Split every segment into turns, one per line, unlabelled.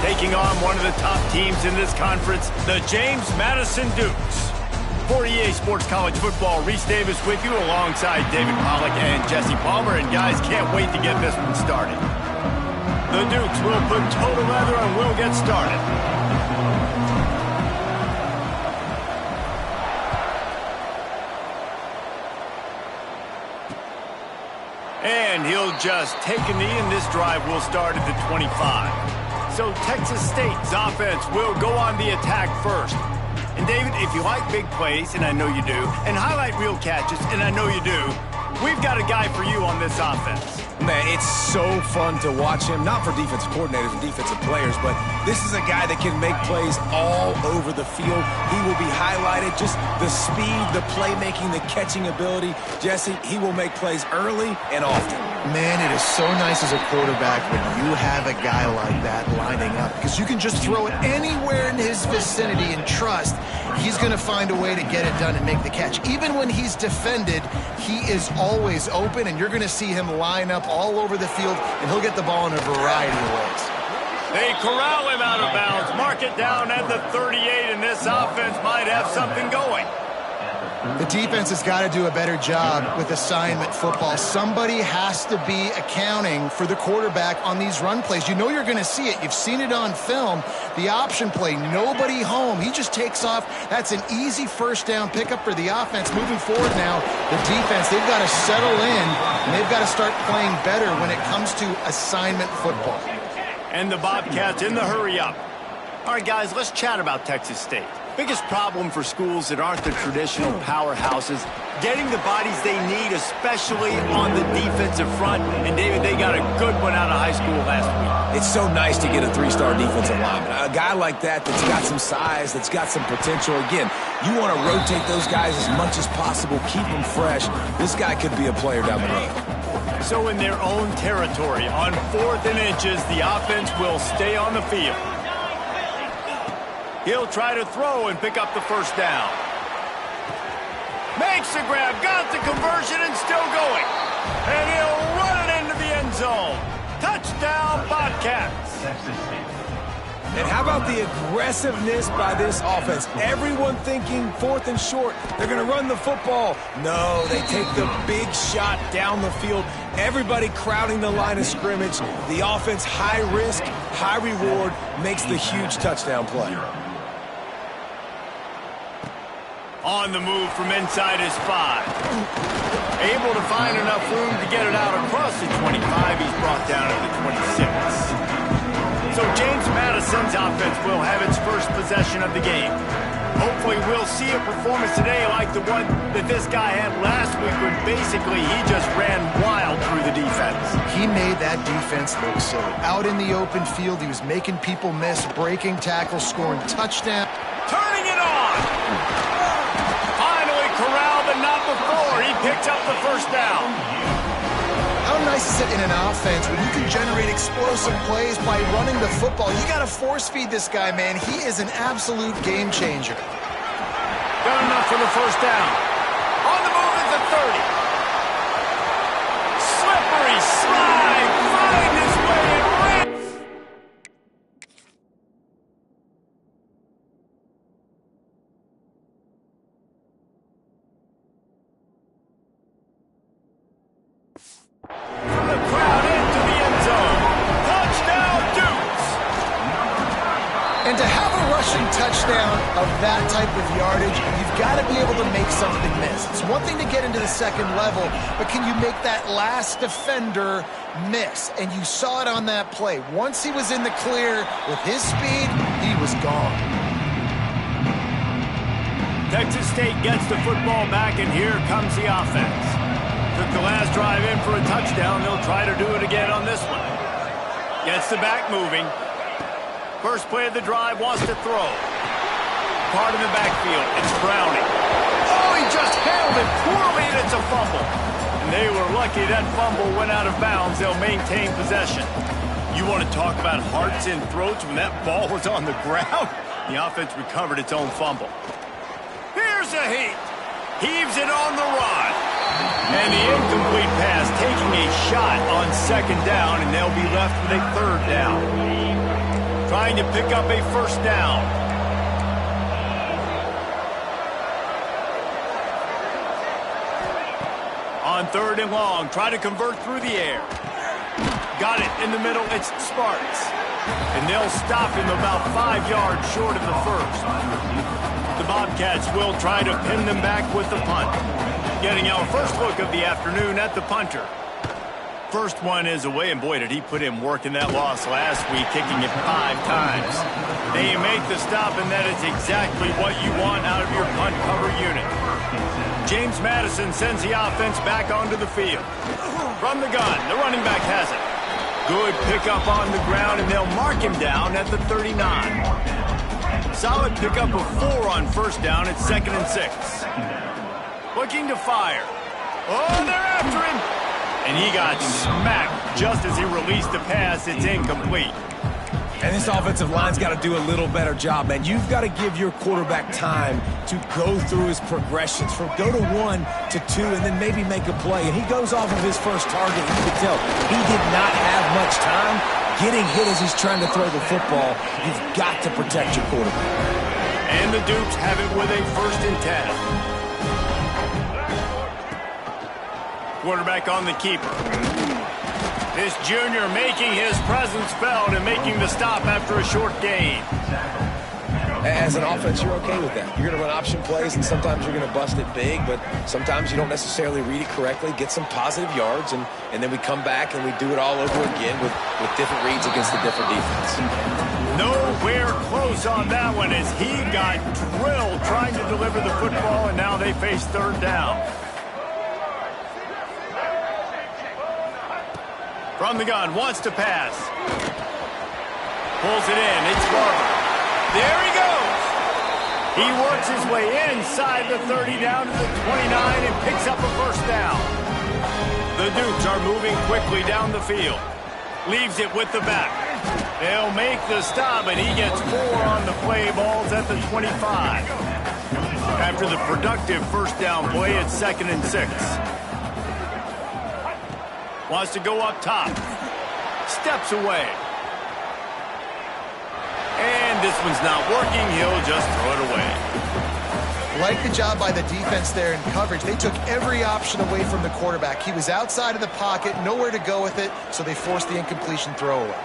taking on one of the top teams in this conference, the James Madison Dukes. For EA Sports College Football, Reese Davis with you alongside David Pollack and Jesse Palmer. And guys, can't wait to get this one started. The Dukes will put total leather and we'll get started. And he'll just take a knee, and this drive will start at the 25. So Texas State's offense will go on the attack first. And David, if you like big plays, and I know you do, and highlight real catches, and I know you do, we've got a guy for you on this offense.
Man, it's so fun to watch him, not for defensive coordinators and defensive players, but this is a guy that can make plays all over the field. He will be highlighted, just the speed, the playmaking, the catching ability. Jesse, he will make plays early and often.
Man, it is so nice as a quarterback when you have a guy like that lining up, because you can just throw it anywhere in his vicinity and trust he's going to find a way to get it done and make the catch. Even when he's defended, he is always open, and you're going to see him line up all over the field, and he'll get the ball in a variety of ways.
They corral him out of bounds, mark it down at the 38, and this offense might have something going.
The defense has got to do a better job with assignment football. Somebody has to be accounting for the quarterback on these run plays. You know you're going to see it. You've seen it on film. The option play, nobody home. He just takes off. That's an easy first down pickup for the offense. Moving forward now, the defense, they've got to settle in, and they've got to start playing better when it comes to assignment football.
And the Bobcats in the hurry up. All right, guys, let's chat about Texas State. Biggest problem for schools that aren't the traditional powerhouses, getting the bodies they need, especially on the defensive front. And, David, they got a good one out of high school last week.
It's so nice to get a three-star defensive lineman. A guy like that that's got some size, that's got some potential. Again, you want to rotate those guys as much as possible, keep them fresh. This guy could be a player down the road.
So in their own territory, on 4th and inches, the offense will stay on the field. He'll try to throw and pick up the first down. Makes the grab, got the conversion, and still going. And he'll run it into the end zone. Touchdown, Bobcats.
And how about the aggressiveness by this offense? Everyone thinking 4th and short, they're going to run the football. No, they take the big shot down the field. Everybody crowding the line of scrimmage. The offense, high risk, high reward, makes the huge touchdown play.
On the move from inside his 5. Able to find enough room to get it out across the 25. He's brought down at the 26. So James Madison's offense will have its first possession of the game. Hopefully we'll see a performance today like the one that this guy had last week, when basically he just ran wild through the defense.
He made that defense look silly. Out in the open field, he was making people miss, breaking tackles, scoring touchdown.
Turning it on! Corral, but not before. He picked up the first down.
How nice is it in an offense when you can generate explosive plays by running the football? You got to force feed this guy, man. He is an absolute game changer.
Got enough for the first down. On the move at the 30. Slippery slide. Find his way in. From the crowd into the end zone. Touchdown, Dukes!
And to have a rushing touchdown of that type of yardage, you've got to be able to make something miss. It's one thing to get into the second level, but can you make that last defender miss? And you saw it on that play. Once he was in the clear with his speed, he was gone.
Texas State gets the football back, and here comes the offense. Took the last drive in for a touchdown. They'll try to do it again on this one. Gets the back moving. First play of the drive, wants to throw. Part in the backfield. It's Browning. Oh, he just handled it poorly, and it's a fumble. And they were lucky that fumble went out of bounds. They'll maintain possession. You want to talk about hearts and throats when that ball was on the ground? The offense recovered its own fumble. Here's a heat. Heaves it on the run. And the incomplete pass taking a shot on second down, and they'll be left with a third down. trying to pick up a first down. On 3rd and long, try to convert through the air. Got it in the middle, it's Sparks. And they'll stop him about 5 yards short of the first. The Bobcats will try to pin them back with the punt. Getting our first look of the afternoon at the punter. First one is away, and boy, did he put in work in that loss last week, kicking it 5 times. They make the stop, and that is exactly what you want out of your punt cover unit. James Madison sends the offense back onto the field. From the gun, the running back has it. Good pickup on the ground, and they'll mark him down at the 39. Solid pickup of 4 on first down at 2nd and 6. Looking to fire. Oh, they're after him. And he got smacked just as he released the pass. It's incomplete.
And this offensive line's got to do a little better job, man. You've got to give your quarterback time to go through his progressions from go to 1 to 2 and then maybe make a play. And he goes off of his first target. You can tell he did not have much time getting hit as he's trying to throw the football. You've got to protect your quarterback.
And the Dukes have it with a 1st and 10. Quarterback on the keeper. This junior making his presence felt and making the stop after a short gain.
As an offense, you're okay with that. You're going to run option plays, and sometimes you're going to bust it big, but sometimes you don't necessarily read it correctly, get some positive yards, and then we come back and we do it all over again with different reads against a different defense.
Nowhere close on that one as he got drilled trying to deliver the football, and now they face 3rd down. From the gun, wants to pass. Pulls it in, it's Barber. There he goes. He works his way inside the 30 down to the 29 and picks up a first down. The Dukes are moving quickly down the field. Leaves it with the back. They'll make the stop, and he gets 4 on the play. Balls at the 25. After the productive first down play, it's 2nd and 6. Wants to go up top. Steps away. And this one's not working. He'll just throw it away.
Like the job by the defense there in coverage. They took every option away from the quarterback. He was outside of the pocket, nowhere to go with it, so they forced the incompletion throwaway.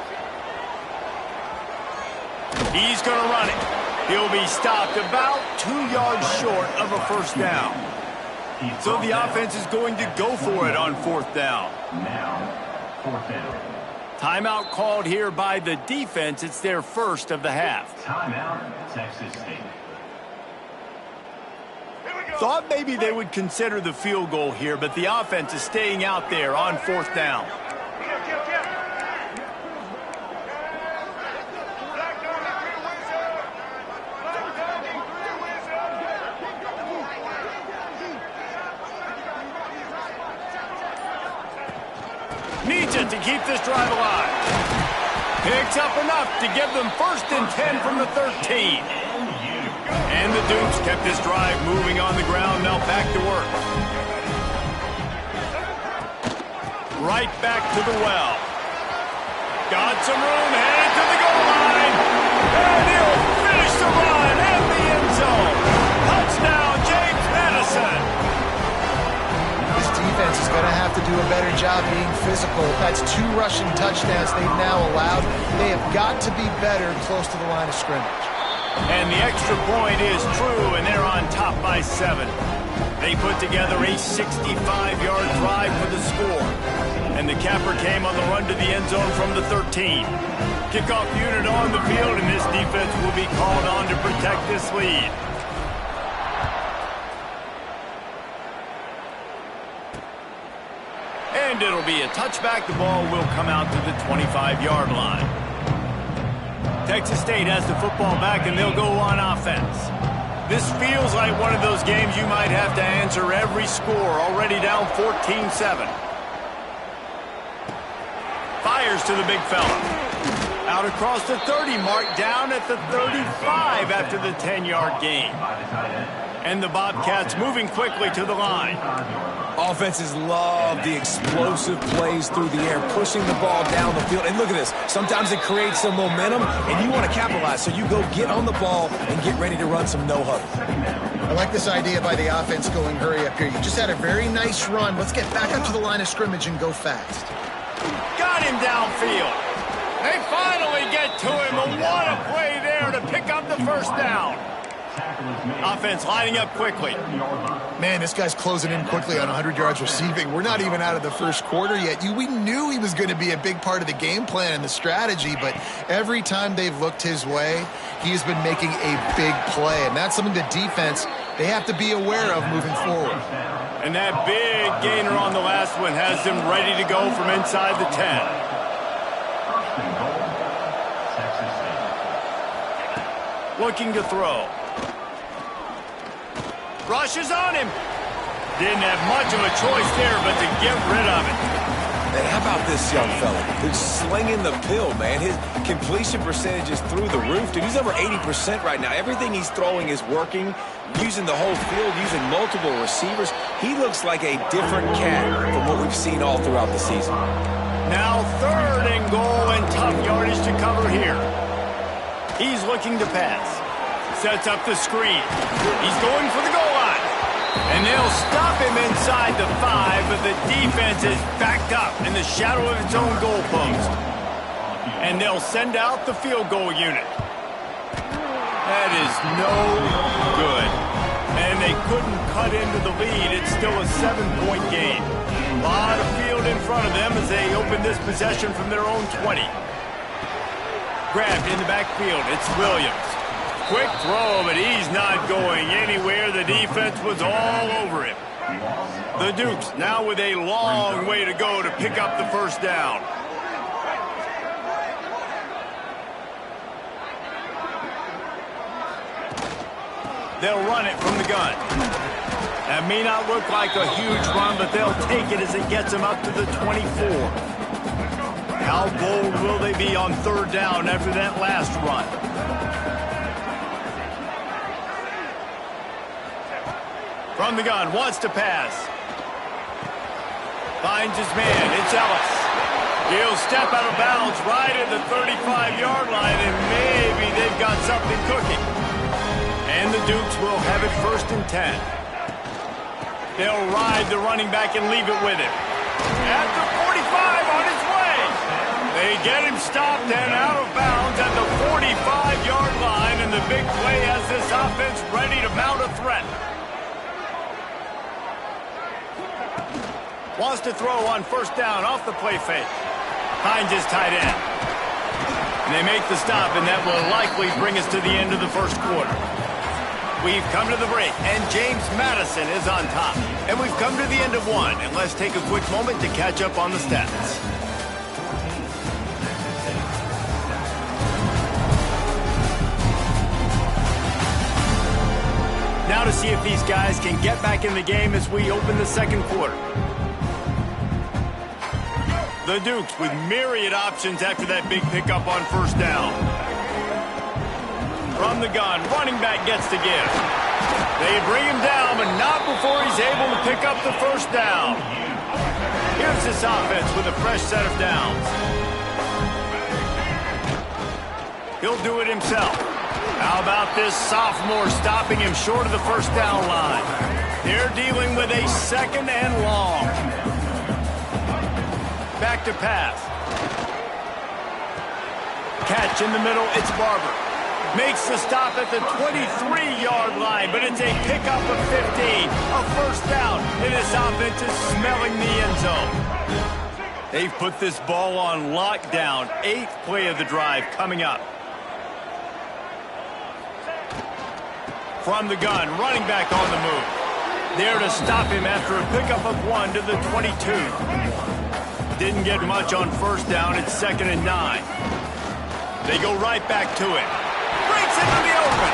He's going to run it. He'll be stopped about 2 yards short of a first down. So the offense is going to go for it on 4th down. Now, 4th down. Timeout called here by the defense. It's their first of the half.
Timeout, Texas State.
Thought maybe they would consider the field goal here, but the offense is staying out there on 4th down. Needs it to keep this drive alive. Picks up enough to give them 1st and 10 from the 13. And the Dukes kept this drive moving on the ground. Now back to work. Right back to the well. Got some room, headed to the goal line. And he'll finish the run in the end zone. Touchdown, James Madison.
This defense is going to have to do a better job being physical. That's 2 rushing touchdowns they've now allowed. They have got to be better close to the line of scrimmage.
And the extra point is true, and they're on top by 7. They put together a 65-yard drive for the score. And the capper came on the run to the end zone from the 13. Kickoff unit on the field, and this defense will be called on to protect this lead. And it'll be a touchback. The ball will come out to the 25-yard line. Texas State has the football back, and they'll go on offense. This feels like one of those games you might have to answer every score. Already down 14-7. Fires to the big fella. Out Out across the 30 mark, down at the 35 after the 10-yard gain. And the Bobcats moving quickly to the line.
Offenses love the explosive plays through the air, pushing the ball down the field. And look at this. Sometimes it creates some momentum, and you want to capitalize. So you go get on the ball and get ready to run some no-huddle.
I like this idea by the offense going hurry up here. You just had a very nice run. Let's get back up to the line of scrimmage and go fast.
Got him downfield. They finally get to him. And what a play there to pick up the first down. Offense lining up quickly.
Man, this guy's closing in quickly on 100 yards receiving. We're not even out of the first quarter yet. We knew he was going to be a big part of the game plan and the strategy, but every time they've looked his way, he's been making a big play, and that's something the defense, they have to be aware of moving forward.
And that big gainer on the last one has them ready to go from inside the 10. Looking to throw. Rushes on him. Didn't have much of a choice there, but to get rid of it.
And how about this young fella who's slinging the pill, man? His completion percentage is through the roof. Dude, he's over 80% right now. Everything he's throwing is working, using the whole field, using multiple receivers. He looks like a different cat from what we've seen all throughout the season.
Now 3rd and goal and tough yardage to cover here. He's looking to pass. Sets up the screen. He's going for the goal line. And they'll stop him inside the 5, but the defense is backed up in the shadow of its own goalpost. And they'll send out the field goal unit. That is no good. And they couldn't cut into the lead. It's still a 7-point game. A lot of field in front of them as they open this possession from their own 20. Grabbed in the backfield. It's Williams. Quick throw, but he's not going anywhere. The defense was all over him. The Dukes now with a long way to go to pick up the first down. They'll run it from the gun. That may not look like a huge run, but they'll take it as it gets them up to the 24. How bold will they be on 3rd down after that last run? From the gun, wants to pass. Finds his man, it's Ellis. He'll step out of bounds right at the 35-yard line, and maybe they've got something cooking. And the Dukes will have it 1st and 10. They'll ride the running back and leave it with him. At the 45 on his way. They get him stopped and out of bounds at the 45-yard line, and the big play has this offense ready to mount a threat. Wants to throw on 1st down off the play fake. Finds his tight end. And they make the stop, and that will likely bring us to the end of the first quarter. We've come to the break, and James Madison is on top. And we've come to the end of one, and let's take a quick moment to catch up on the stats. Now to see if these guys can get back in the game as we open the second quarter. The Dukes with myriad options after that big pickup on 1st down. From the gun, running back gets to give. They bring him down, but not before he's able to pick up the 1st down. Here's this offense with a fresh set of downs. He'll do it himself. How about this sophomore stopping him short of the 1st down line? They're dealing with a 2nd and long. Back to pass. Catch in the middle, it's Barber. Makes the stop at the 23-yard line, but it's a pickup of 15. A 1st down, and this offense is smelling the end zone. They've put this ball on lockdown. 8th play of the drive coming up. From the gun, running back on the move. There to stop him after a pickup of 1 to the 22. Didn't get much on 1st down. It's 2nd and 9. They go right back to it. Breaks into the open.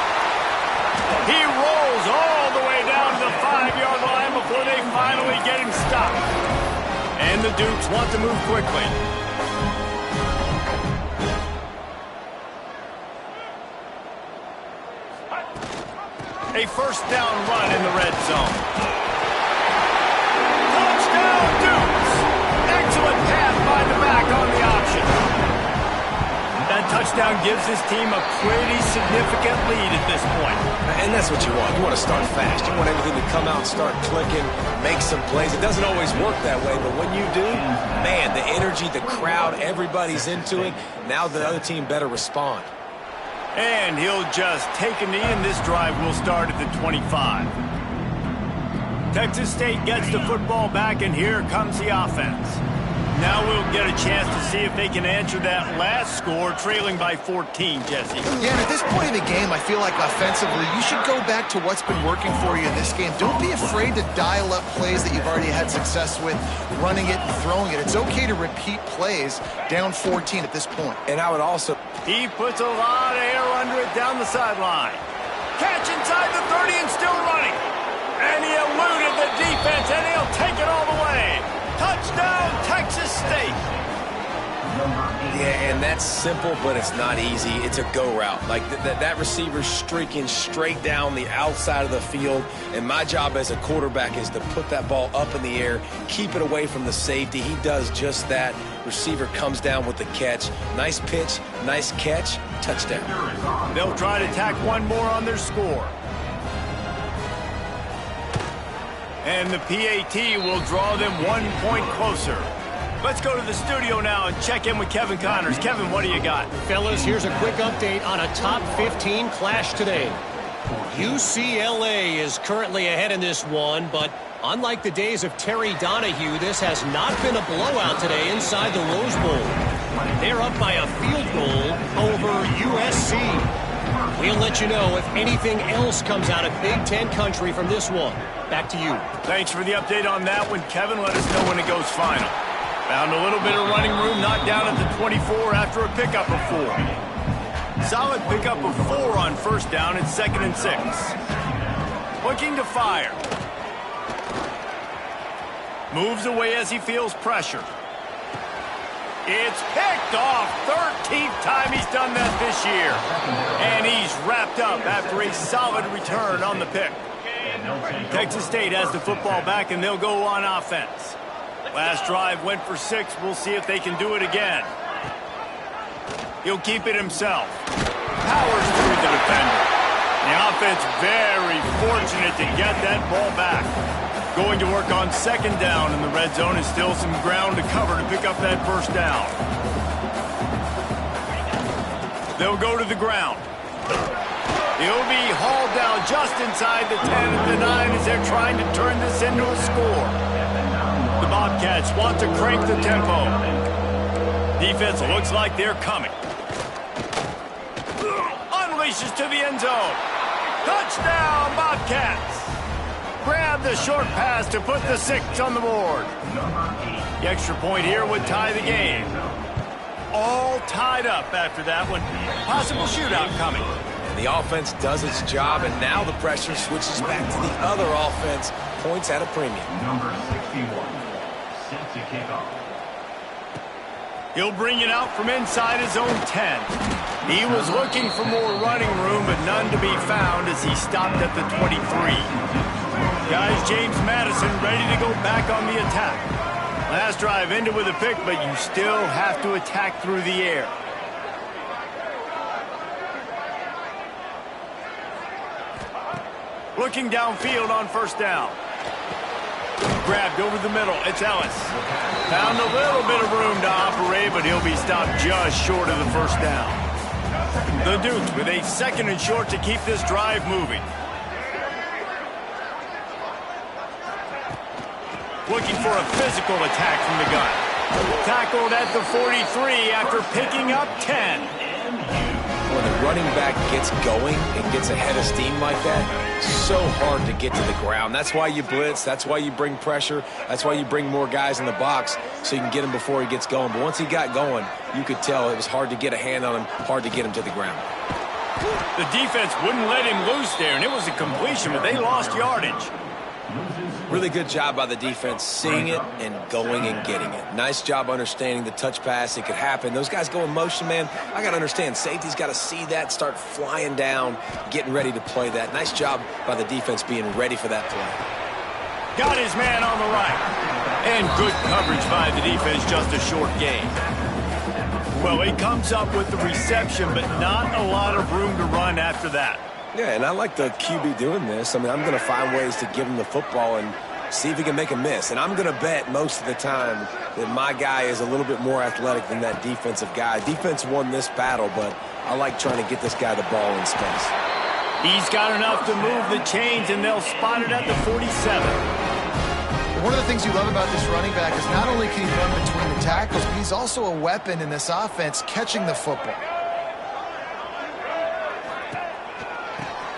He rolls all the way down to the 5-yard line before they finally get him stopped. And the Dukes want to move quickly. A first down run in the red zone. Touchdown, Dukes! Excellent pass by the back on the option. That touchdown gives his team a pretty significant lead at this point.
And that's what you want. You want to start fast. You want everything to come out and start clicking, make some plays. It doesn't always work that way, but when you do, man, the energy, the crowd, everybody's into it. Now the other team better respond.
And he'll just take a knee, and this drive will start at the 25. Texas State gets the football back, and here comes the offense. Now we'll get a chance to see if they can answer that last score, trailing by 14, Jesse.
Yeah, and at this point of the game, I feel like offensively, you should go back to what's been working for you in this game. Don't be afraid to dial up plays that you've already had success with, running it and throwing it. It's okay to repeat plays down 14 at this point.
And I would also...
He puts a lot of air under it down the sideline. Catch inside the 30 and still running. And he eluded the defense, and he'll take it all the way. Touchdown, Texas State.
Yeah, and that's simple, but it's not easy. It's a go route. Like that receiver's streaking straight down the outside of the field, and my job as a quarterback is to put that ball up in the air, keep it away from the safety. He does just that. Receiver comes down with the catch. Nice pitch, nice catch, touchdown.
They'll try to tack one more on their score. And the PAT will draw them 1 point closer. Let's go to the studio now and check in with Kevin Connors. Kevin, what do you got?
Fellas, here's a quick update on a top 15 clash today. UCLA is currently ahead in this one, but unlike the days of Terry Donahue, this has not been a blowout today inside the Rose Bowl. They're up by a field goal over USC. We'll let you know if anything else comes out of Big Ten country from this one. Back to you.
Thanks for the update on that one, Kevin. Let us know when it goes final. Found a little bit of running room, knocked down at the 24 after a pickup of 4. Solid pickup of 4 on first down. It's 2nd and 6. Looking to fire. Moves away as he feels pressure. It's picked off. 13th time he's done that this year. And he's wrapped up after a solid return on the pick. Texas State has the football back, and they'll go on offense. Last drive went for 6. We'll see if they can do it again. He'll keep it himself. Powers through the defender. The offense very fortunate to get that ball back. Going to work on 2nd down in the red zone, and still some ground to cover to pick up that first down. They'll go to the ground. He'll be hauled down just inside the 10 at the 9 as they're trying to turn this into a score. The Bobcats want to crank the tempo. Defense looks like they're coming. Unleashes to the end zone. Touchdown, Bobcats. Grab the short pass to put the 6 on the board. The extra point here would tie the game. All tied up after that one. Possible shootout coming.
The offense does its job, and now the pressure switches back to the other offense. Points at a premium.
Number 61, set to kick off.
He'll bring it out from inside his own 10. He was looking for more running room, but none to be found as he stopped at the 23. Guys, James Madison ready to go back on the attack. Last drive ended with a pick, but you still have to attack through the air. Looking downfield on first down. Grabbed over the middle. It's Ellis. Found a little bit of room to operate, but he'll be stopped just short of the first down. The Dukes with a 2nd and short to keep this drive moving. Looking for a physical attack from the gun. Tackled at the 43 after picking up 10.
When the running back gets going and gets ahead of steam like that, so hard to get to the ground. That's why you blitz. That's why you bring pressure. That's why you bring more guys in the box so you can get him before he gets going. But once he got going, you could tell it was hard to get a hand on him, hard to get him to the ground.
The defense wouldn't let him loose there, and it was a completion, but they lost yardage.
Loses
Really good job by the defense, seeing it and going and getting it. Nice job understanding the touch pass. It could happen. Those guys go in motion, man. I got to understand, safety's got to see that, start flying down, getting ready to play that. Nice job by the defense being ready for that play.
Got his man on the right. And good coverage by the defense, just a short gain. Well, he comes up with the reception, but not a lot of room to run after that.
Yeah, and I like the QB doing this. I mean, I'm going to find ways to give him the football and see if he can make a miss. And I'm going to bet most of the time that my guy is a little bit more athletic than that defensive guy. Defense won this battle, but I like trying to get this guy the ball in space.
He's got enough to move the chains, and they'll spot it at the 47.
One of the things you love about this running back is not only can he run between the tackles, but he's also a weapon in this offense catching the football.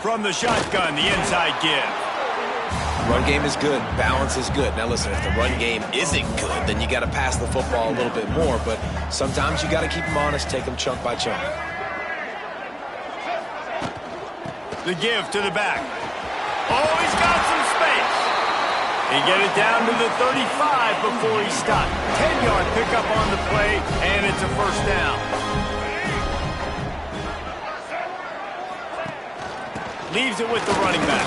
From the shotgun, the inside give.
Run game is good. Balance is good. Now, listen, if the run game isn't good, then you got to pass the football a little bit more. But sometimes you got to keep them honest, take them chunk by chunk.
The give to the back. Oh, he's got some space. He get it down to the 35 before he stopped. 10-yard pickup on the play, and it's a first down. Leaves it with the running back.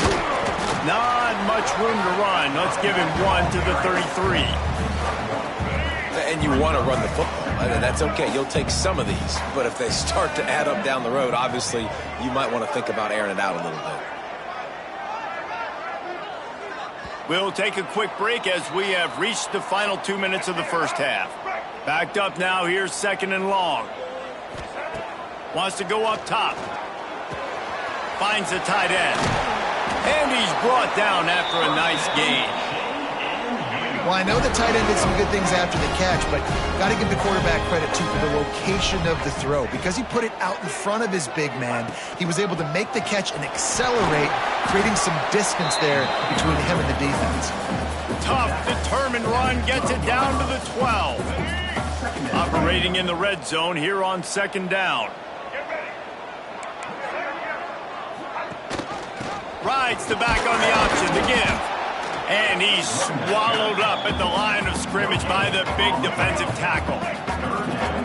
Not much room to run. Let's give him one to the 33.
And you want to run the football. I mean, that's okay. You'll take some of these. But if they start to add up down the road, obviously, you might want to think about airing it out a little bit.
We'll take a quick break as we have reached the final 2 minutes of the first half. Backed up now, here's second and long. Wants to go up top. Finds the tight end. And he's brought down after a nice gain.
Well, I know the tight end did some good things after the catch, but got to give the quarterback credit, too, for the location of the throw. Because he put it out in front of his big man, he was able to make the catch and accelerate, creating some distance there between him and the defense.
Tough, determined run gets it down to the 12. Operating in the red zone here on second down. Rides the back on the option, the give. And he's swallowed up at the line of scrimmage by the big defensive tackle.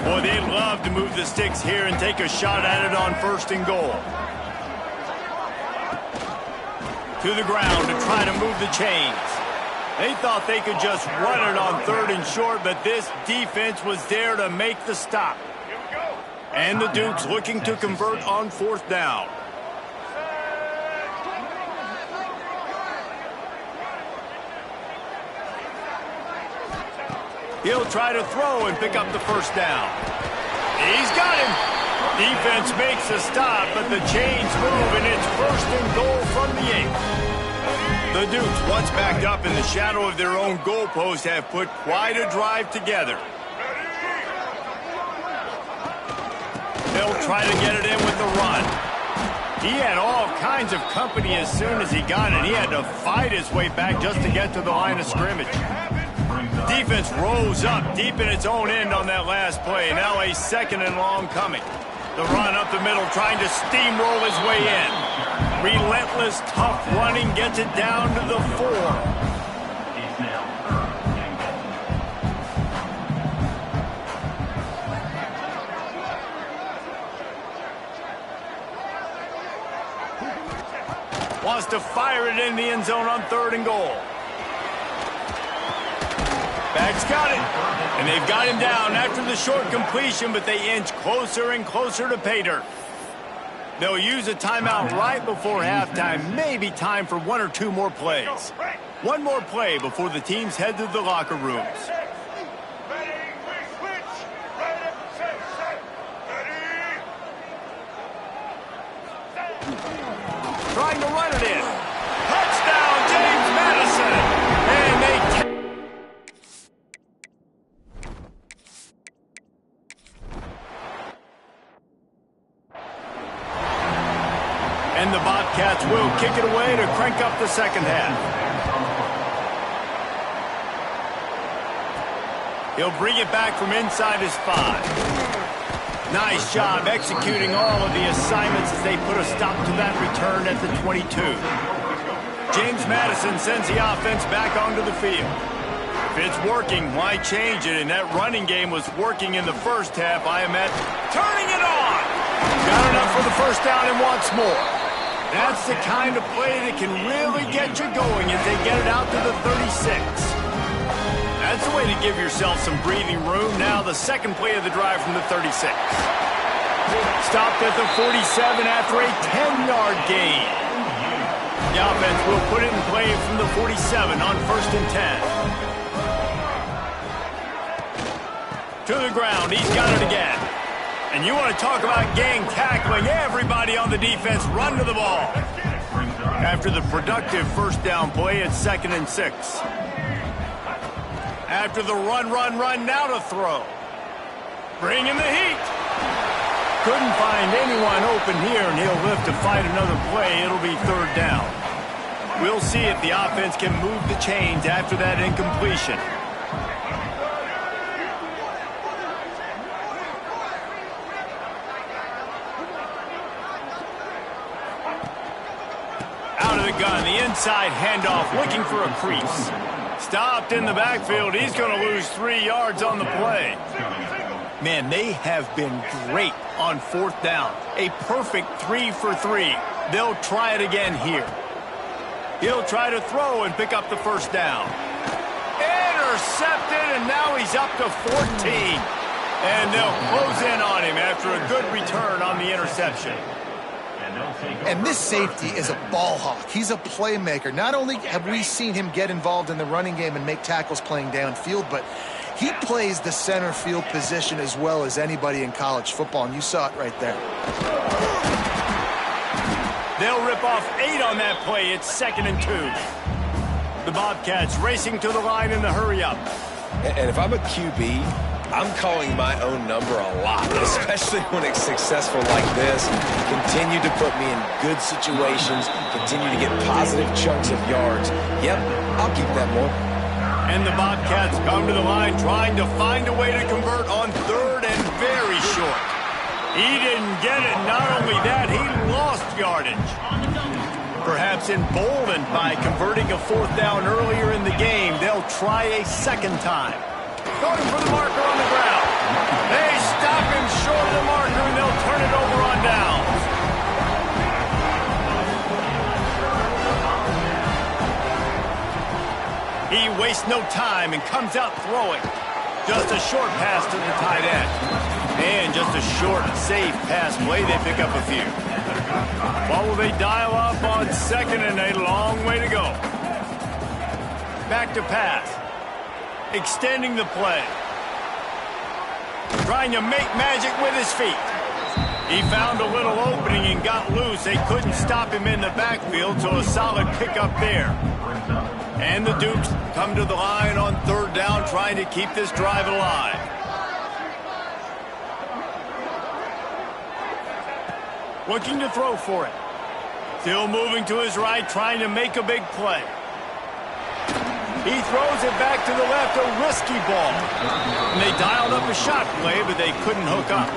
Boy, they'd love to move the sticks here and take a shot at it on first and goal. To the ground to try to move the chains. They thought they could just run it on third and short, but this defense was there to make the stop. And the Dukes looking to convert on fourth down. He'll try to throw and pick up the first down. He's got him. Defense makes a stop, but the chains move, and it's first and goal from the 8. The Dukes, once backed up in the shadow of their own goalpost, have put quite a drive together. They'll try to get it in with the run. He had all kinds of company as soon as he got it. He had to fight his way back just to get to the line of scrimmage. Defense rose up deep in its own end on that last play. Now a second and long coming. The run up the middle, trying to steamroll his way in. Relentless, tough running gets it down to the 4. Wants to fire it in the end zone on third and goal. Back's got it, and they've got him down after the short completion, but they inch closer and closer to pay dirt. They'll use a timeout right before halftime, maybe time for 1 or 2 more plays. One more play before the teams head to the locker rooms. Trying to run it in. Touchdown, James Madison. And they and the Bobcats will kick it away to crank up the second half. He'll bring it back from inside his 5. Nice job executing all of the assignments as they put a stop to that return at the 22. James Madison sends the offense back onto the field. If it's working, why change it? And that running game was working in the first half. I am at turning it on. Got enough for the first down and wants more. That's the kind of play that can really get you going as they get it out to the 36. That's the way to give yourself some breathing room. Now the second play of the drive from the 36. Stopped at the 47 after a 10-yard gain. The offense will put it in play from the 47 on 1st and 10. To the ground, he's got it again. And you want to talk about gang tackling. Everybody on the defense run to the ball. After the productive first down play, it's 2nd and 6. After the run, now to throw. Bring in the heat. Couldn't find anyone open here, and he'll live to fight another play. It'll be 3rd down. We'll see if the offense can move the chains after that incompletion. Out of the gun, the inside handoff, looking for a crease. Stopped in the backfield. He's going to lose 3 yards on the play. Man, they have been great on 4th down. A perfect 3 for 3. They'll try it again here. He'll try to throw and pick up the first down. Intercepted, and now he's up to 14. And they'll close in on him after a good return on the interception.
And this safety is a ball hawk. He's a playmaker. Not only have we seen him get involved in the running game and make tackles playing downfield, but he plays the center field position as well as anybody in college football, and you saw it right there.
They'll rip off 8 on that play. It's 2nd and 2. The Bobcats racing to the line in the hurry-up.
And if I'm a QB, I'm calling my own number a lot, especially when it's successful like this. Continue to put me in good situations, continue to get positive chunks of yards. Yep, I'll keep that more.
And the Bobcats come to the line trying to find a way to convert on 3rd and very short. He didn't get it. Not only that, he lost yardage. Perhaps emboldened by converting a 4th down earlier in the game, they'll try a 2nd time. Going for the marker on the ground. They stop him short of the marker, and they'll turn it over on downs. He wastes no time and comes out throwing. Just a short pass to the tight end. And just a short, safe pass play. They pick up a few. What will they dial up on 2nd and a long way to go? Back to pass. Extending the play. Trying to make magic with his feet. He found a little opening and got loose. They couldn't stop him in the backfield, so a solid pickup there. And the Dukes come to the line on 3rd down, trying to keep this drive alive. Looking to throw for it. Still moving to his right, trying to make a big play. He throws it back to the left, a risky ball. And they dialed up a shot play, but they couldn't hook up.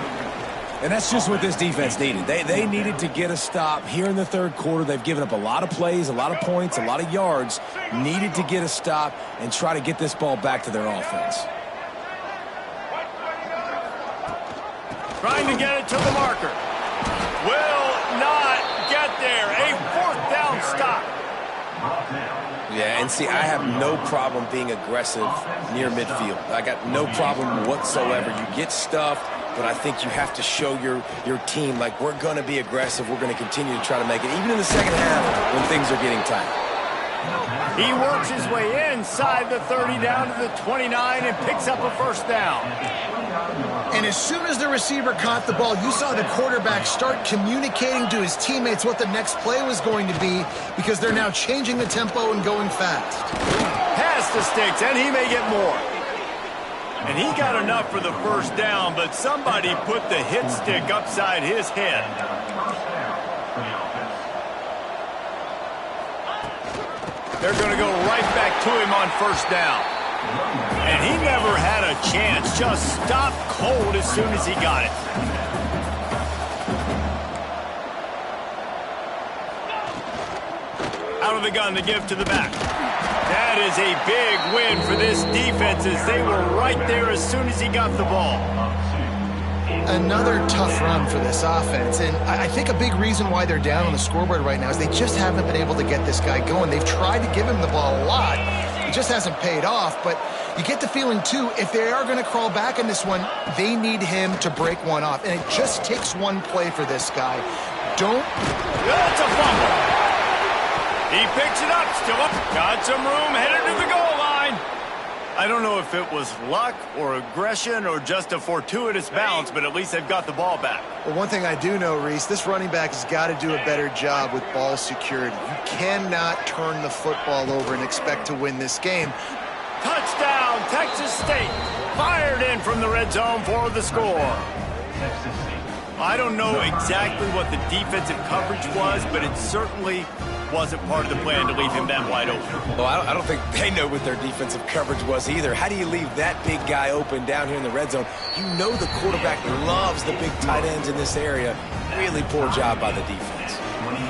And that's just what this defense needed. They needed to get a stop here in the 3rd quarter. They've given up a lot of plays, a lot of points, a lot of yards. Needed to get a stop and try to get this ball back to their offense.
Trying to get it to the marker. Will not get there. A 4th down stop.
Yeah, and see, I have no problem being aggressive near midfield. I got no problem whatsoever. You get stuffed, but I think you have to show your team, like, we're going to be aggressive. We're going to continue to try to make it, even in the second half when things are getting tight.
He works his way inside the 30 down to the 29 and picks up a 1st down.
And as soon as the receiver caught the ball, you saw the quarterback start communicating to his teammates what the next play was going to be, because they're now changing the tempo and going fast.
Pass the sticks, and he may get more. And he got enough for the 1st down, but somebody put the hit stick upside his head. They're going to go right back to him on 1st down. And he never had a chance, just stopped cold as soon as he got it. Out of the gun to give to the back. That is a big win for this defense as they were right there as soon as he got the ball.
Another tough run for this offense, and I think a big reason why they're down on the scoreboard right now is they just haven't been able to get this guy going. They've tried to give him the ball a lot. It just hasn't paid off, but you get the feeling, too, if they are going to crawl back in this one, they need him to break one off, and it just takes one play for this guy.
That's a fumble. He picks it up, still up. Got some room, headed to the goal line. I don't know if it was luck or aggression or just a fortuitous bounce, but at least they've got the ball back.
Well, one thing I do know, Reese, this running back has got to do a better job with ball security. You cannot turn the football over and expect to win this game.
Touchdown, Texas State. Fired in from the red zone for the score. I don't know exactly what the defensive coverage was, but it certainly wasn't part of the plan to leave him that wide open.
Well, I don't think they know what their defensive coverage was either. How do you leave that big guy open down here in the red zone? You know the quarterback loves the big tight ends in this area. Really poor job by the defense.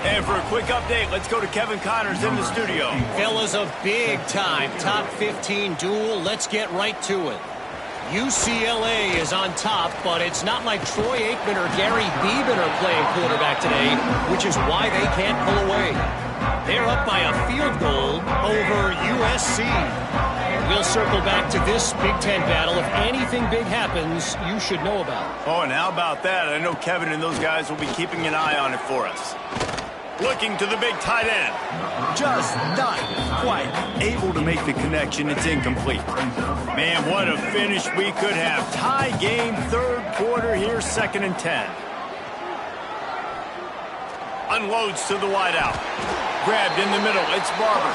And for a quick update, let's go to Kevin Connors in the studio.
Fellas, a big-time top 15 duel. Let's get right to it. UCLA is on top, but it's not like Troy Aikman or Gary Beeman are playing quarterback today, which is why they can't pull away. They're up by a field goal over USC. We'll circle back to this Big Ten battle. If anything big happens, you should know about it.
Oh, and how about that? I know Kevin and those guys will be keeping an eye on it for us. Looking to the big tight end. Just not quite able to make the connection. It's incomplete. Man, what a finish we could have. Tie game, third quarter here, 2nd and 10. Unloads to the wideout. Grabbed in the middle. It's Barber.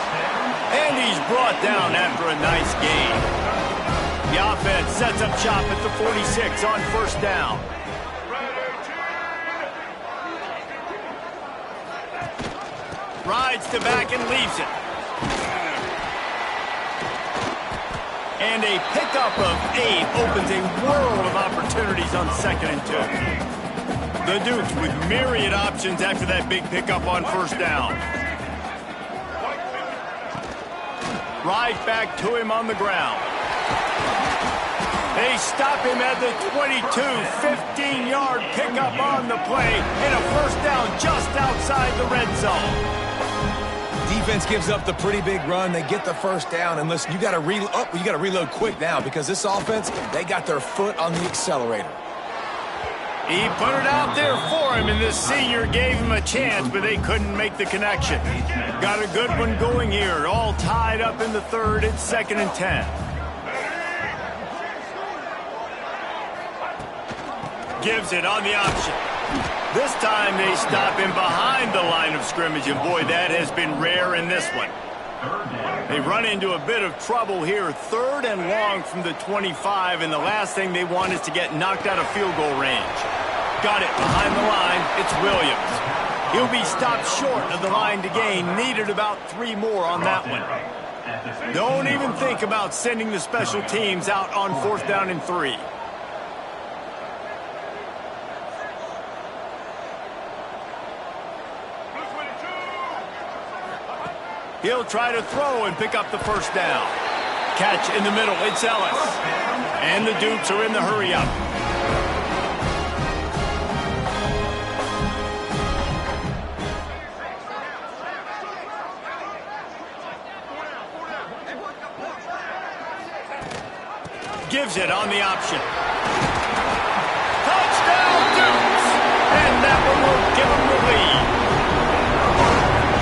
And he's brought down after a nice gain. The offense sets up shop at the 46 on 1st down. Rides to back and leaves it. And a pickup of 8 opens a world of opportunities on 2nd and 2. The Dukes with myriad options after that big pickup on 1st down. Right back to him on the ground. They stop him at the 22, 15-yard pickup on the play, and a 1st down just outside the red zone.
Defense gives up the pretty big run. They get the 1st down, and listen, you got to reload quick now because this offense, they got their foot on the accelerator.
He put it out there for him, and this senior gave him a chance, but they couldn't make the connection. Got a good one going here, all tied up in the 3rd. It's 2nd and 10. Gives it on the option. This time they stop him behind the line of scrimmage, and boy, that has been rare in this one. They run into a bit of trouble here, 3rd and long from the 25, and the last thing they want is to get knocked out of field goal range. Got it behind the line. It's Williams. He'll be stopped short of the line to gain. Needed about 3 more on that one. Don't even think about sending the special teams out on 4th down and 3. He'll try to throw and pick up the 1st down. Catch in the middle. It's Ellis. And the Dukes are in the hurry-up. Gives it on the option. Touchdown, Dukes! And that one will give them the lead.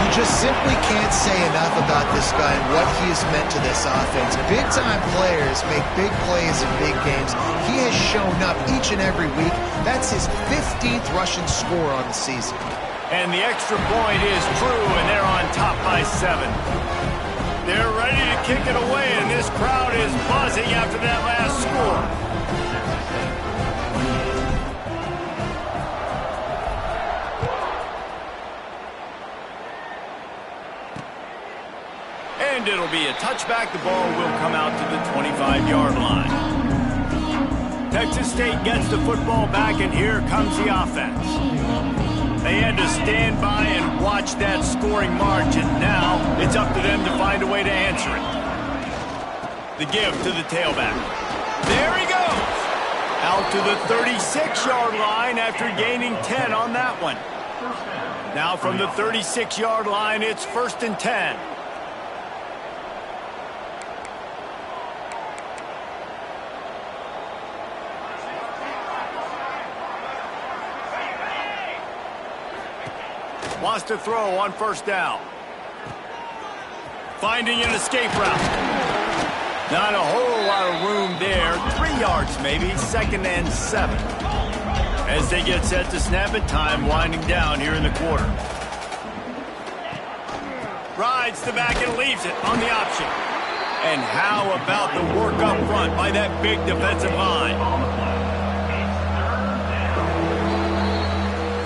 You just simply can't say enough about this guy and what he has meant to this offense. Big-time players make big plays in big games. He has shown up each and every week. That's his 15th rushing score on the season.
And the extra point is true, and they're on top by 7. They're ready to kick it away, and this crowd is buzzing after that last score. And it'll be a touchback. The ball will come out to the 25-yard line. Texas State gets the football back, and here comes the offense. They had to stand by and watch that scoring march, and now it's up to them to find a way to answer it. The give to the tailback. There he goes! Out to the 36-yard line after gaining 10 on that one. Now from the 36-yard line, it's 1st and 10. Wants to throw on 1st down. Finding an escape route. Not a whole lot of room there. 3 yards maybe, 2nd and 7. As they get set to snap it, time winding down here in the quarter. Rides the back and leaves it on the option. And how about the work up front by that big defensive line?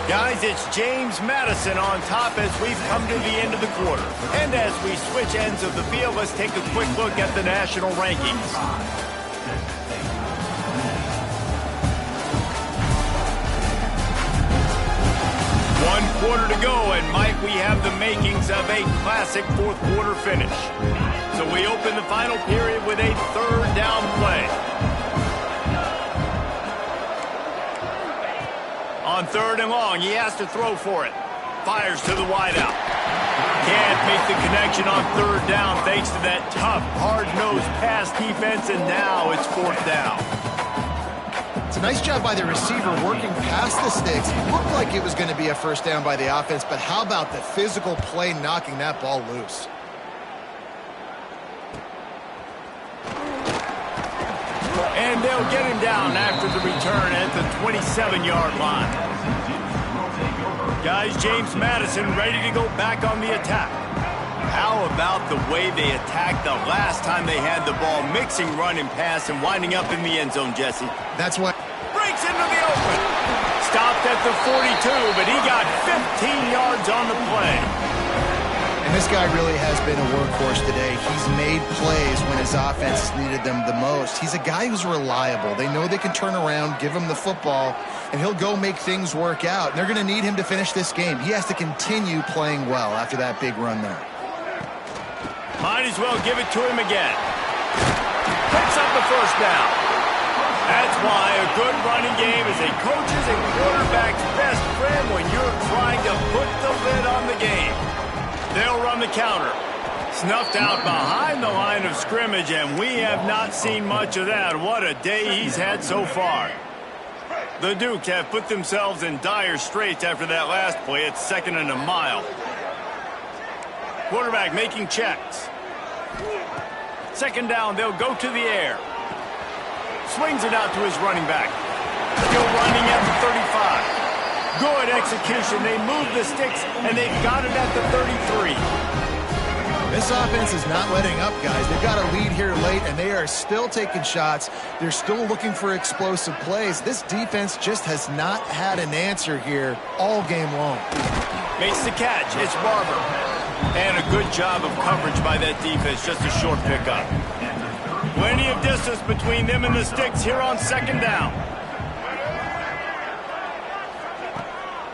Guys, it's James Madison on top as we've come to the end of the quarter. And as we switch ends of the field, let's take a quick look at the national rankings. One quarter to go, and might we have the makings of a classic fourth quarter finish. So we open the final period with a 3rd down play. On 3rd and long, he has to throw for it. Fires to the wideout. Can't make the connection on 3rd down thanks to that tough, hard-nosed pass defense, and now it's 4th down.
It's a nice job by the receiver working past the sticks. It looked like it was going to be a 1st down by the offense, but how about the physical play knocking that ball loose?
And they'll get him down after the return at the 27-yard line. Guys, James Madison ready to go back on the attack. How about the way they attacked the last time they had the ball, mixing run and pass and winding up in the end zone, Jesse?
That's what
Breaks into the open. Stopped at the 42, but he got 15 yards on the play.
And this guy really has been a workhorse today. He's made plays when his offense needed them the most. He's a guy who's reliable. They know they can turn around, give him the football, and he'll go make things work out. They're going to need him to finish this game. He has to continue playing well after that big run there.
Might as well give it to him again. Picks up the 1st down. That's why a good running game is a coach's and quarterback's best friend when you're trying to put the lid on the game. They'll run the counter. Snuffed out behind the line of scrimmage, and we have not seen much of that. What a day he's had so far. The Dukes have put themselves in dire straits after that last play. It's 2nd and a mile. Quarterback making checks. 2nd down, they'll go to the air. Swings it out to his running back. Still running at the 35. Good execution. They move the sticks, and they've got it at the 33.
This offense is not letting up, guys. They've got a lead here late, and they are still taking shots. They're still looking for explosive plays. This defense just has not had an answer here all game long.
Makes the catch. It's Barber. And a good job of coverage by that defense. Just a short pickup. Plenty of distance between them and the sticks here on 2nd down.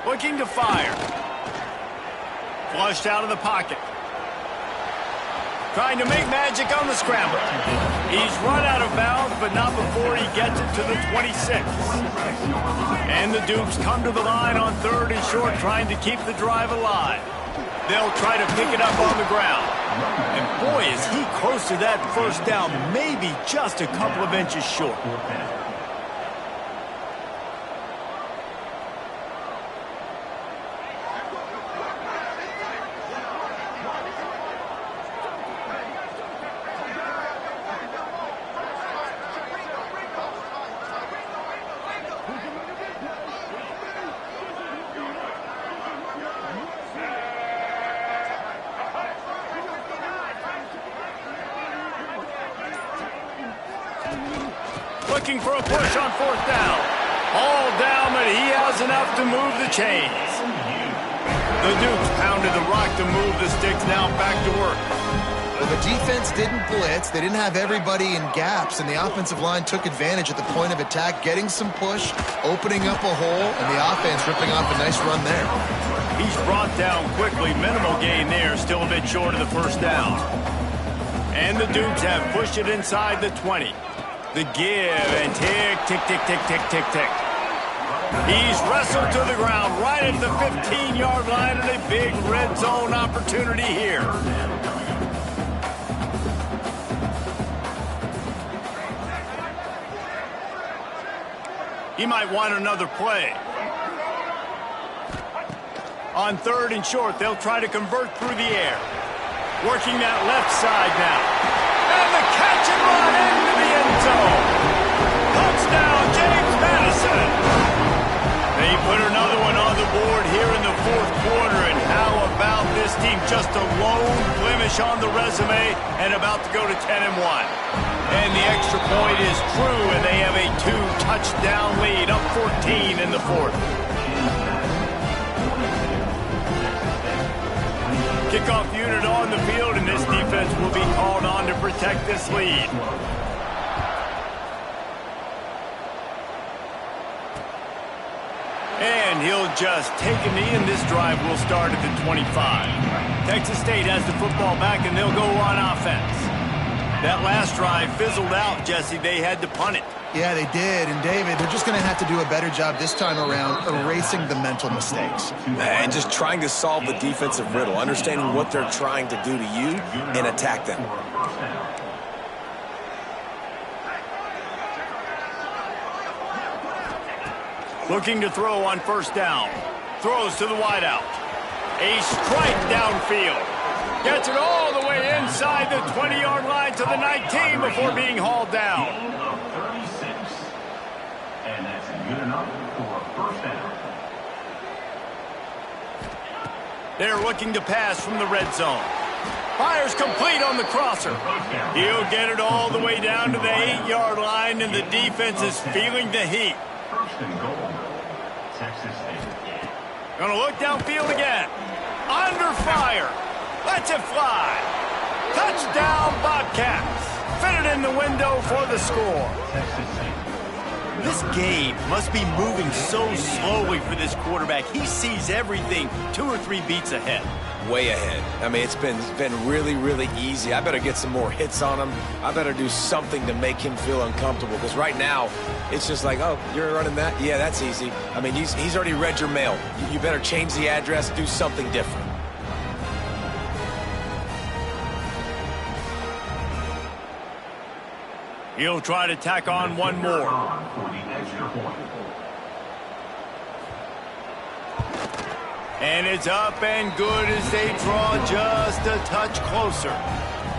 Looking to fire. Flushed out of the pocket. Trying to make magic on the scramble. He's run out of bounds, but not before he gets it to the 26. And the Dukes come to the line on 3rd and short, trying to keep the drive alive. They'll try to pick it up on the ground. And boy, is he close to that 1st down, maybe just a couple of inches short. Looking for a push on 4th down. All down, but he has enough to move the chains. The Dukes pounded the rock to move the sticks, now back to work.
Well, the defense didn't blitz. They didn't have everybody in gaps, and the offensive line took advantage at the point of attack, getting some push, opening up a hole, and the offense ripping off a nice run there.
He's brought down quickly. Minimal gain there, still a bit short of the first down. And the Dukes have pushed it inside the 20. The give, and tick, tick, tick, tick, tick, tick, tick. He's wrestled to the ground right at the 15-yard line, and a big red zone opportunity here. He might want another play. On 3rd and short, they'll try to convert through the air. Working that left side now. And the catch and run into the end zone. Touchdown, James Madison. They put another one on the board here in the 4th quarter. And how about this team? Just a lone blemish on the resume and about to go to 10-1. And the extra point is true, and they have a 2-touchdown lead, up 14 in the 4th. Kickoff unit on the field, and this defense will be called on to protect this lead. And he'll just take a knee, and this drive will start at the 25. Texas State has the football back, and they'll go on offense. That last drive fizzled out, Jesse. They had to punt it.
Yeah, they did. And, David, they're just going to have to do a better job this time around erasing the mental mistakes.
And just trying to solve the defensive riddle, understanding what they're trying to do to you and attack them.
Looking to throw on 1st down. Throws to the wideout. A strike downfield. Gets it all the way inside the 20-yard line to the 19 before being hauled down.
36. And that's good enough for a 1st down.
They're looking to pass from the red zone. Fires complete on the crosser. He'll get it all the way down to the 8-yard line, and the defense is feeling the heat.
1st and goal. Texas State.
Gonna look downfield again. Under fire. Lets it fly. Touchdown, Bobcats. Fit it in the window for the score.
Texas State.
This game must be moving so slowly for this quarterback. He sees everything 2 or 3 beats ahead.
Way ahead. I mean, it's been really, really easy. I better get some more hits on him. I better do something to make him feel uncomfortable, because right now, it's just like, oh, you're running that? Yeah, that's easy. I mean, he's already read your mail. You better change the address, do something different.
He'll try to tack on one more.
For the extra point.
And it's up and good as they draw just a touch closer.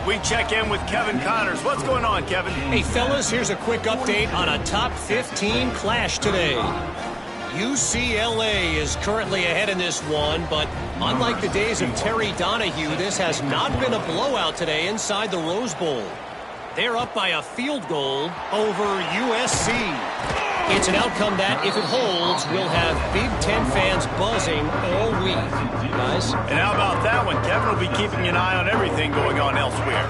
We check in with Kevin Connors. What's going on, Kevin?
Hey, fellas, here's a quick update on a top 15 clash today. UCLA is currently ahead in this one, but unlike the days of Terry Donahue, this has not been a blowout today inside the Rose Bowl. They're up by a field goal over USC. It's an outcome that, if it holds, will have Big Ten fans buzzing all week. Guys?
And how about that one? Kevin will be keeping an eye on everything going on elsewhere.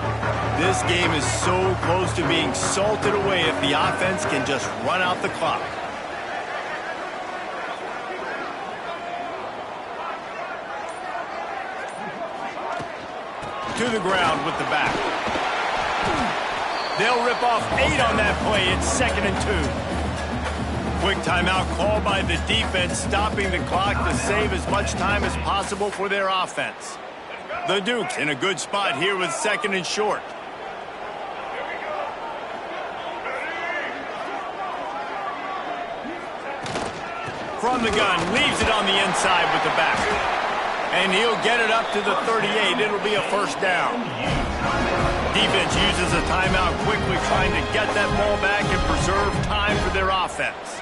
This game is so close to being salted away if the offense can just run out the clock. To the ground with the back. They'll rip off 8 on that play. It's 2nd and 2. Quick timeout called by the defense, stopping the clock to save as much time as possible for their offense. The Dukes in a good spot here with 2nd and short. From the gun, leaves it on the inside with the back. And he'll get it up to the 38. It'll be a 1st down. Defense uses a timeout quickly, trying to get that ball back and preserve time for their offense.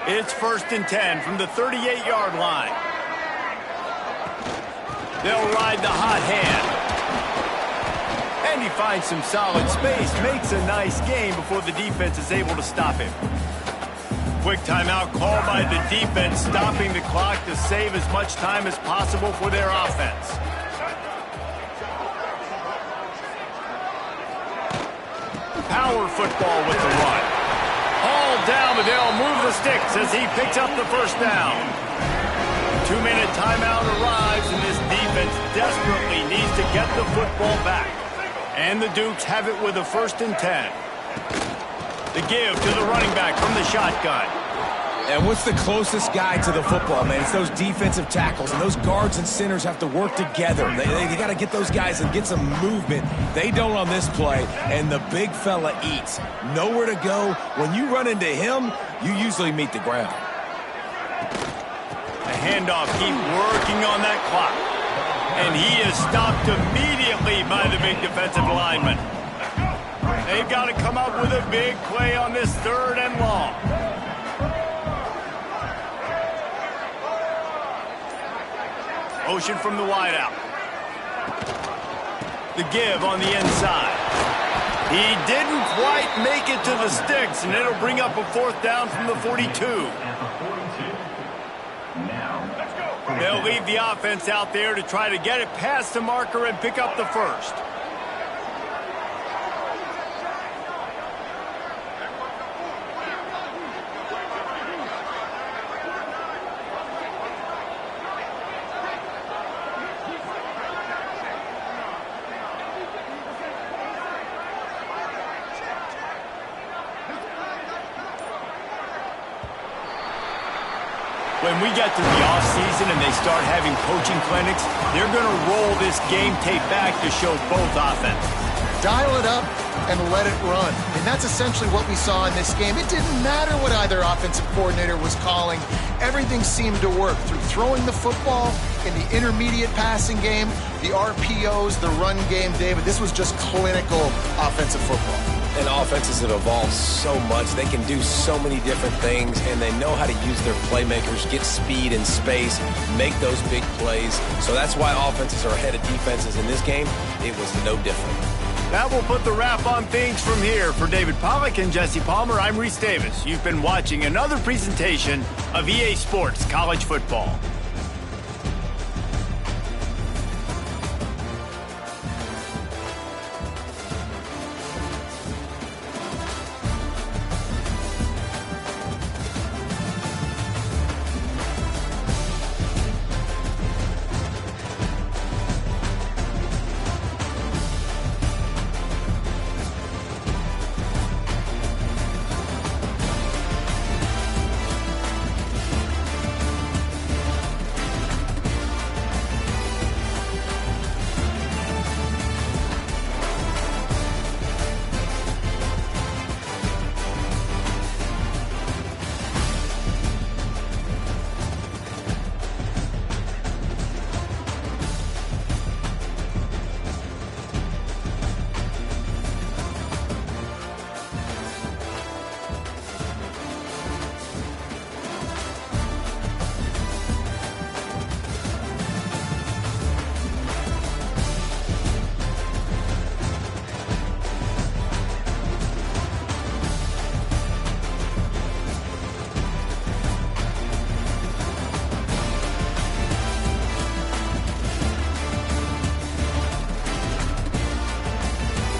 It's 1st and 10 from the 38-yard line. They'll ride the hot hand. And he finds some solid space, makes a nice gain before the defense is able to stop him. Quick timeout called by the defense, stopping the clock to save as much time as possible for their offense. power football with the run. All down, but they'll move the sticks as he picks up the first down. 2-minute timeout arrives, and this defense desperately needs to get the football back. And the Dukes have it with a 1st and 10. The give to the running back from the shotgun.
And what's the closest guy to the football, man? It's those defensive tackles, and those guards and centers have to work together. They got to get those guys and get some movement. They don't on this play, and the big fella eats. Nowhere to go. When you run into him, you usually meet the ground.
A handoff, keep working on that clock. And he is stopped immediately by the big defensive lineman. They've got to come up with a big play on this 3rd and long. Motion from the wideout. The give on the inside. He didn't quite make it to the sticks, and it'll bring up a 4th down from the 42. They'll leave the offense out there to try to get it past the marker and pick up the 1st. When we get to the offseason and they start having coaching clinics, they're going to roll this game tape back to show both offenses.
Dial it up and let it run. And that's essentially what we saw in this game. It didn't matter what either offensive coordinator was calling. Everything seemed to work through throwing the football in the intermediate passing game, the RPOs, the run game, David. This was just clinical offensive football.
And offenses have evolved so much. They can do so many different things, and they know how to use their playmakers, get speed and space, make those big plays. So that's why offenses are ahead of defenses in this game. It was no different.
That will put the wrap on things from here. For David Pollack and Jesse Palmer, I'm Reese Davis. You've been watching another presentation of EA Sports College Football.